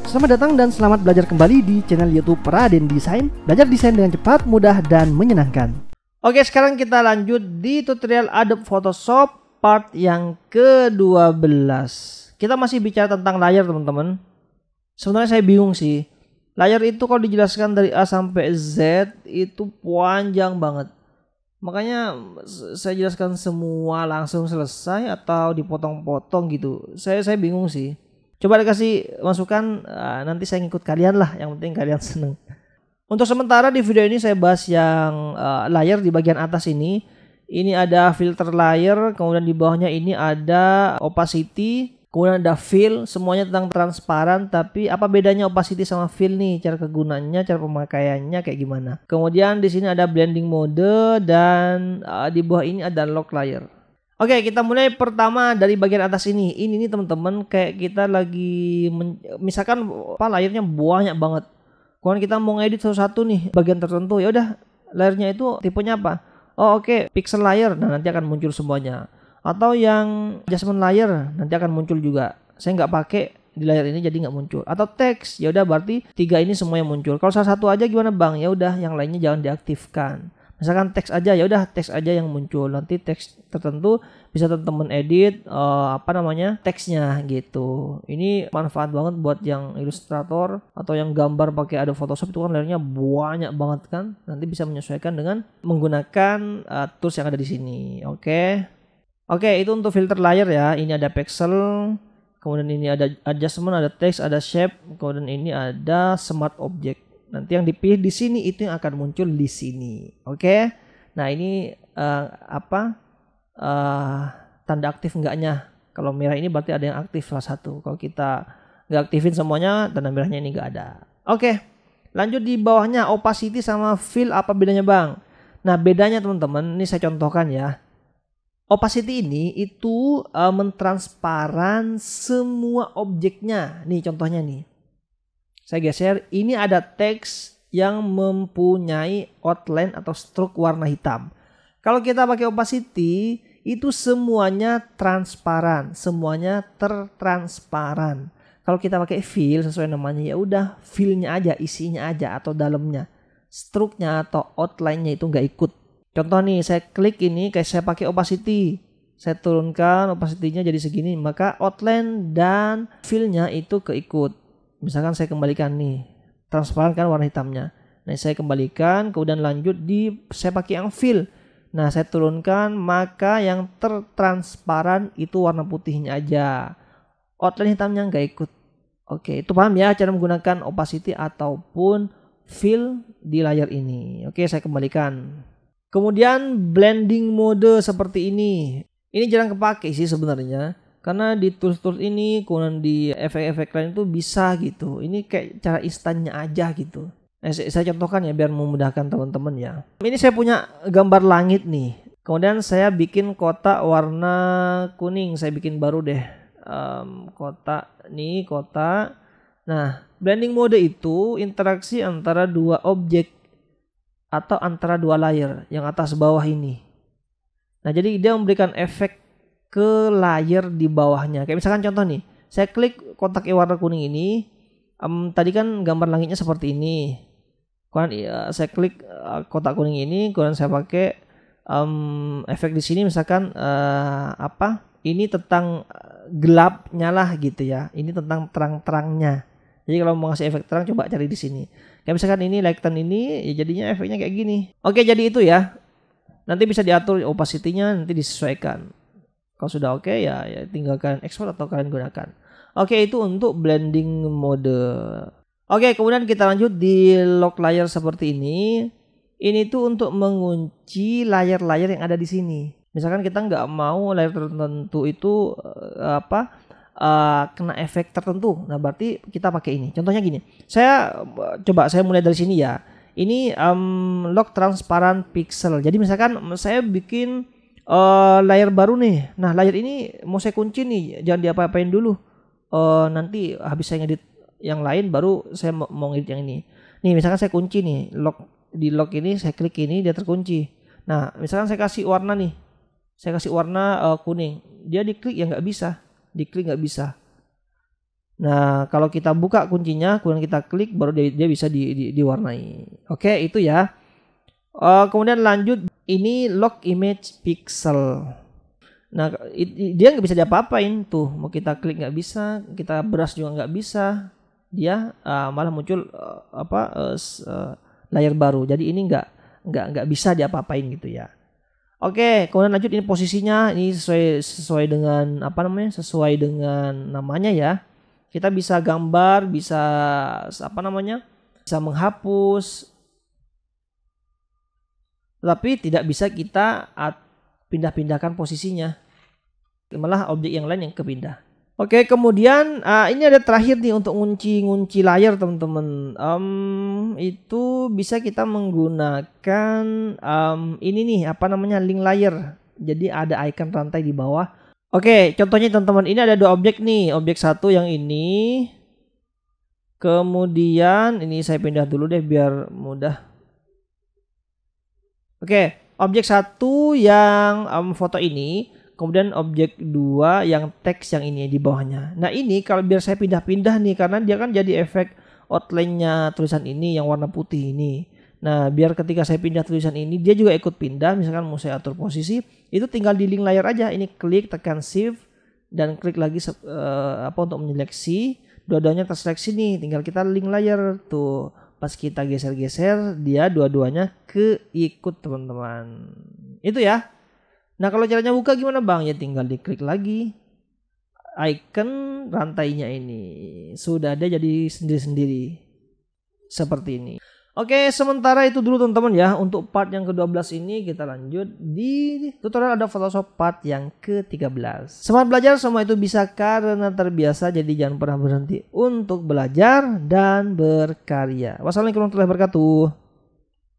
Selamat datang dan selamat belajar kembali di channel YouTube Raden Desain. Belajar desain dengan cepat, mudah, dan menyenangkan. Oke, sekarang kita lanjut di tutorial Adobe Photoshop part yang ke-12. Kita masih bicara tentang layar, teman-teman. Sebenarnya saya bingung sih. Layar itu kalau dijelaskan dari A sampai Z itu panjang banget. Makanya saya jelaskan semua langsung selesai atau dipotong-potong gitu. Saya bingung sih. Coba dikasih masukan, nanti saya ngikut kalian lah, yang penting kalian seneng. Untuk sementara di video ini saya bahas yang layer di bagian atas ini. Ini ada filter layer, kemudian di bawahnya ini ada opacity, kemudian ada fill, semuanya tentang transparan. Tapi apa bedanya opacity sama fill nih? Cara kegunaannya, cara pemakaiannya kayak gimana? Kemudian di sini ada blending mode dan di bawah ini ada lock layer. Oke, kita mulai pertama dari bagian atas ini. Ini nih teman-teman, kayak kita lagi misalkan layernya banyak banget. Kemudian kita mau ngedit satu-satu nih bagian tertentu. Ya udah, layernya itu tipenya apa? Oh oke, pixel layer. Nah, nanti akan muncul semuanya. Atau yang adjustment layer nanti akan muncul juga. Saya nggak pakai di layar ini jadi nggak muncul. Atau teks. Ya udah, berarti tiga ini semuanya muncul. Kalau salah satu aja gimana, Bang? Ya udah, yang lainnya jangan diaktifkan. Misalkan teks aja, ya udah teks aja yang muncul. Nanti teks tertentu bisa teman-teman edit teksnya gitu. Ini manfaat banget buat yang ilustrator atau yang gambar pakai Adobe Photoshop, itu kan layernya banyak banget kan. Nanti bisa menyesuaikan dengan menggunakan tools yang ada di sini. Oke, itu untuk filter layer ya. Ini ada pixel, kemudian ini ada adjustment, ada text, ada shape, kemudian ini ada smart object. Nanti yang dipilih di sini itu yang akan muncul di sini. Oke. Nah, ini tanda aktif enggaknya. Kalau merah ini berarti ada yang aktif salah satu. Kalau kita nggak aktifin semuanya, tanda merahnya ini nggak ada. Oke. Lanjut di bawahnya opacity sama fill, apa bedanya, Bang? Nah, bedanya teman-teman, ini saya contohkan ya. Opacity ini itu mentransparan semua objeknya. Nih contohnya nih. Saya geser, ini ada teks yang mempunyai outline atau stroke warna hitam. Kalau kita pakai opacity, itu semuanya transparan, semuanya tertransparan. Kalau kita pakai fill sesuai namanya, ya udah fillnya aja, isinya aja atau dalamnya. Stroke-nya atau outline-nya itu nggak ikut. Contoh nih, saya klik ini, kayak saya pakai opacity. Saya turunkan opacity-nya jadi segini, maka outline dan fill-nya itu keikut. Misalkan saya kembalikan nih, transparan kan warna hitamnya. Nah, saya kembalikan, kemudian lanjut saya pakai yang fill. Nah, saya turunkan, maka yang tertransparan itu warna putihnya aja. Outline hitamnya nggak ikut. Oke, itu paham ya cara menggunakan opacity ataupun fill di layar ini. Oke, saya kembalikan. Kemudian blending mode seperti ini. Ini jarang kepake sih sebenarnya. Karena di tools-tools ini, kemudian di efek-efek lain itu bisa gitu. Ini kayak cara instannya aja gitu. Saya contohkan ya biar memudahkan teman-teman ya. Ini saya punya gambar langit nih. Kemudian saya bikin kotak warna kuning. Saya bikin baru deh. Kotak. Nah, blending mode itu interaksi antara dua objek atau antara dua layer yang atas bawah ini. Nah, jadi dia memberikan efek ke layer di bawahnya. Kayak misalkan contoh nih, saya klik kotak warna kuning ini, tadi kan gambar langitnya seperti ini. Kemudian saya klik kotak kuning ini, kemudian saya pakai efek di sini misalkan ini tentang gelapnya lah gitu ya. Ini tentang terang-terangnya. Jadi kalau mau ngasih efek terang, coba cari di sini. Kayak misalkan ini lighten ini, ya jadinya efeknya kayak gini. Oke, jadi itu ya. Nanti bisa diatur opacity-nya, nanti disesuaikan. Kalau sudah oke, ya tinggal kalian ekspor atau kalian gunakan. Oke, itu untuk blending mode. Oke, kemudian kita lanjut di lock layer seperti ini. Ini tuh untuk mengunci layar-layar yang ada di sini. Misalkan kita nggak mau layar tertentu itu kena efek tertentu. Nah, berarti kita pakai ini. Contohnya gini. Saya mulai dari sini ya. Ini lock transparent pixel. Jadi misalkan saya bikin layar baru nih. Nah, layar ini mau saya kunci nih, jangan diapa-apain dulu. Nanti habis saya ngedit yang lain baru saya mau ngedit yang ini. Nih, misalkan saya kunci nih, di lock ini saya klik ini, dia terkunci. Nah, misalkan saya kasih warna nih. Saya kasih warna kuning. Dia diklik ya nggak bisa. Nah, kalau kita buka kuncinya, kemudian kita klik, baru dia bisa diwarnai. Oke, itu ya. Kemudian lanjut, ini lock image pixel. Nah, dia nggak bisa diapa-apain tuh. Mau kita klik nggak bisa, kita brush juga nggak bisa. Dia malah muncul layar baru. Jadi ini nggak bisa diapa-apain gitu ya. Oke, kemudian lanjut, ini posisinya ini sesuai dengan sesuai dengan namanya ya. Kita bisa gambar, bisa bisa menghapus, tapi tidak bisa kita pindah-pindahkan posisinya. Malah objek yang lain yang kepindah. Oke, kemudian ini ada terakhir nih untuk ngunci layar teman-teman. Itu bisa kita menggunakan ini nih link layer. Jadi ada icon rantai di bawah. Oke, contohnya teman-teman, ini ada dua objek nih. Objek satu yang ini. Kemudian ini saya pindah dulu deh biar mudah. Oke, objek satu yang foto ini. Kemudian objek 2 yang teks yang ini di bawahnya. Nah ini kalau biar saya pindah-pindah nih, karena dia kan jadi efek outline-nya tulisan ini yang warna putih ini. Nah biar ketika saya pindah tulisan ini dia juga ikut pindah. Misalkan mau saya atur posisi, itu tinggal di link layar aja. Ini klik, tekan shift dan klik lagi untuk menyeleksi. Dua-duanya terseleksi nih, tinggal kita link layar tuh. Pas kita geser-geser, dia dua-duanya keikut teman-teman. Itu ya. Nah kalau caranya buka gimana bang? Ya tinggal diklik lagi icon rantainya ini. Sudah ada jadi sendiri-sendiri. Seperti ini. Oke, sementara itu dulu teman-teman ya. Untuk part yang ke-12 ini kita lanjut di tutorial Adobe Photoshop part yang ke-13. Semangat belajar, semua itu bisa karena terbiasa. Jadi jangan pernah berhenti untuk belajar dan berkarya. Wassalamualaikum warahmatullahi wabarakatuh.